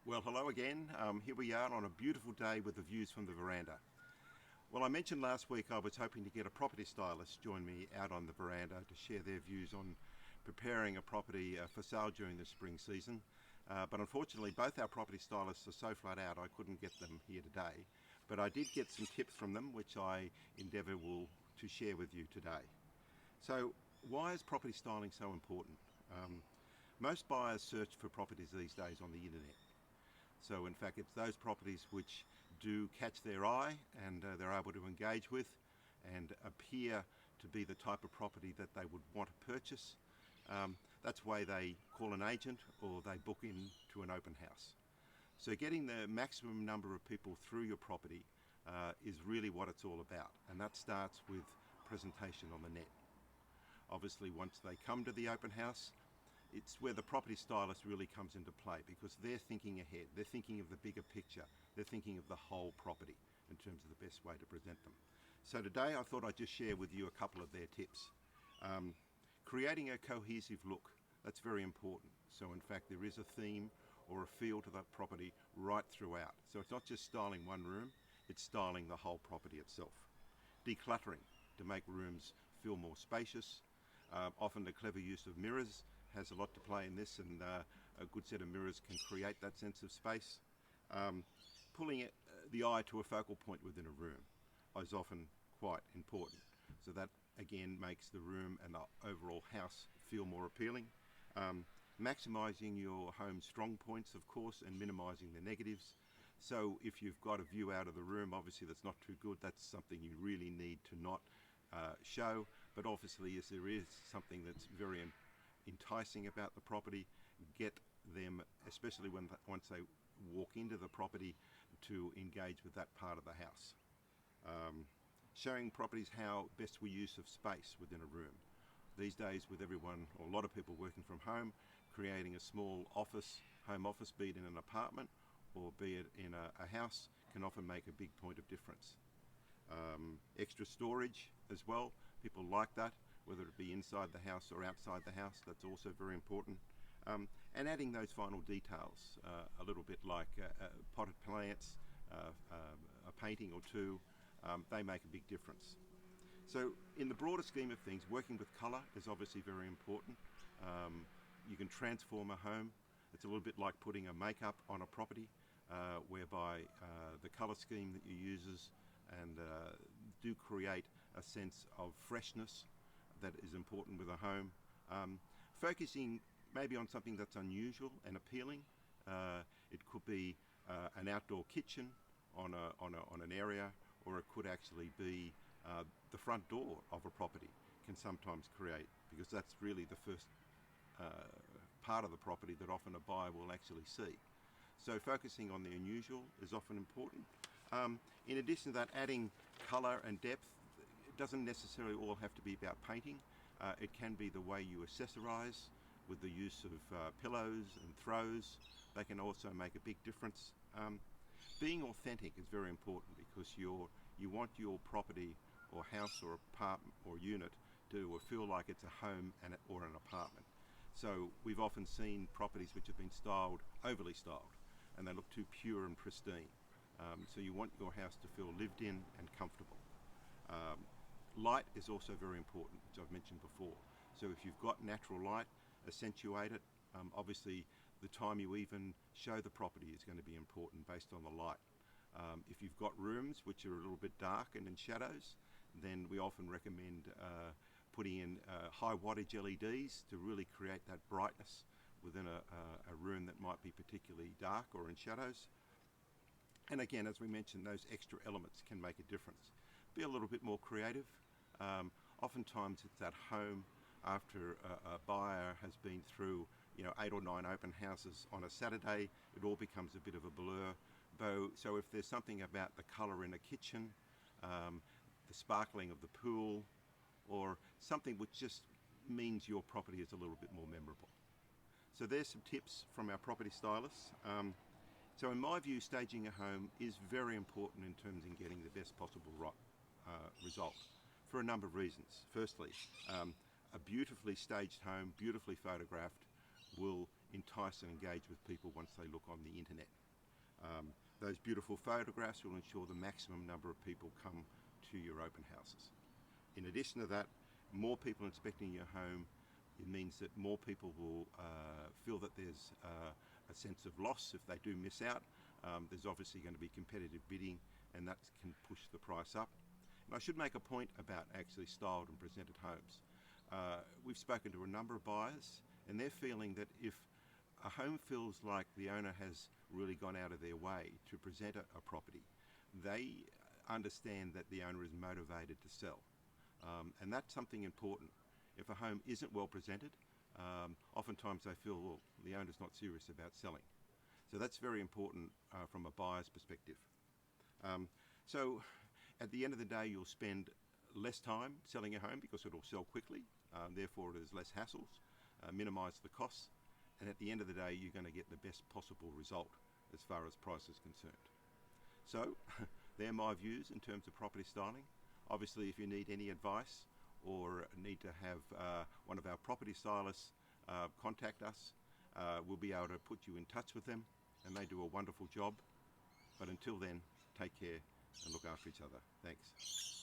Well, hello again. Here we are on a beautiful day with the views from the veranda. Well, I mentioned last week I was hoping to get a property stylist to join me out on the veranda to share their views on preparing a property for sale during the spring season. But unfortunately, both our property stylists are so flat out I couldn't get them here today. But I did get some tips from them, which I endeavour to share with you today. So, why is property styling so important? Most buyers search for properties these days on the internet. So in fact, it's those properties which do catch their eye and they're able to engage with and appear to be the type of property that they would want to purchase. That's why they call an agent or they book in to an open house. So getting the maximum number of people through your property is really what it's all about, and that starts with presentation on the net. Obviously, once they come to the open house, it's where the property stylist really comes into play, because they're thinking ahead, they're thinking of the bigger picture, they're thinking of the whole property in terms of the best way to present them. So today I thought I'd just share with you a couple of their tips. Creating a cohesive look, that's very important. So in fact there is a theme or a feel to that property right throughout. So it's not just styling one room, it's styling the whole property itself. Decluttering to make rooms feel more spacious. Often the clever use of mirrors has a lot to play in this, and a good set of mirrors can create that sense of space. Pulling the eye to a focal point within a room is often quite important. So that again makes the room and the overall house feel more appealing. Maximising your home's strong points, of course, and minimising the negatives. So if you've got a view out of the room, obviously that's not too good, that's something you really need to not show. But obviously, if there is something that's very enticing about the property, get them, especially once they walk into the property, to engage with that part of the house. Showing properties how best we use of space within a room. These days, with everyone, or a lot of people working from home, creating a small office, home office, be it in an apartment or be it in a house, can often make a big point of difference. Extra storage as well, people like that, whether it be inside the house or outside the house, that's also very important. And adding those final details, a little bit like potted plants, a painting or two, they make a big difference. So in the broader scheme of things, working with colour is obviously very important. You can transform a home. It's a little bit like putting a makeup on a property, whereby the colour scheme that you use and do create a sense of freshness that is important with a home. Focusing maybe on something that's unusual and appealing. It could be an outdoor kitchen on an area, or it could actually be the front door of a property can sometimes create, because that's really the first part of the property that often a buyer will actually see. So focusing on the unusual is often important. In addition to that, adding colour and depth. It doesn't necessarily all have to be about painting. It can be the way you accessorise with the use of pillows and throws. They can also make a big difference. Being authentic is very important, because you want your property or house or apartment or unit to feel like it's a home or an apartment. So we've often seen properties which have been overly styled, and they look too pure and pristine. So you want your house to feel lived in and comfortable. Light is also very important, which I've mentioned before. So if you've got natural light, accentuate it. Obviously, the time you even show the property is going to be important based on the light. If you've got rooms which are a little bit dark and in shadows, then we often recommend putting in high wattage LEDs to really create that brightness within a room that might be particularly dark or in shadows. And again, as we mentioned, those extra elements can make a difference. Be a little bit more creative. Oftentimes it's at home after a buyer has been through 8 or 9 open houses on a Saturday. It all becomes a bit of a blur. So if there's something about the colour in a kitchen, the sparkling of the pool, or something which just means your property is a little bit more memorable. So there's some tips from our property stylists. So in my view, staging a home is very important in terms of getting the best possible result, for a number of reasons. Firstly, a beautifully staged home, beautifully photographed, will entice and engage with people once they look on the internet. Those beautiful photographs will ensure the maximum number of people come to your open houses. In addition to that, more people inspecting your home, it means that more people will feel that there's a sense of loss if they do miss out. There's obviously going to be competitive bidding, and that can push the price up. And I should make a point about actually styled and presented homes. We've spoken to a number of buyers, and they're feeling that if a home feels like the owner has really gone out of their way to present a property, they understand that the owner is motivated to sell. And that's something important. If a home isn't well presented, oftentimes they feel, well, the owner's not serious about selling. So that's very important from a buyer's perspective. So at the end of the day, you'll spend less time selling a home because it'll sell quickly, therefore there's less hassles, minimise the costs, and at the end of the day, you're going to get the best possible result as far as price is concerned. So they're my views in terms of property styling. Obviously, if you need any advice or need to have one of our property stylists contact us, we'll be able to put you in touch with them, and they do a wonderful job. But until then, take care and look after each other. Thanks.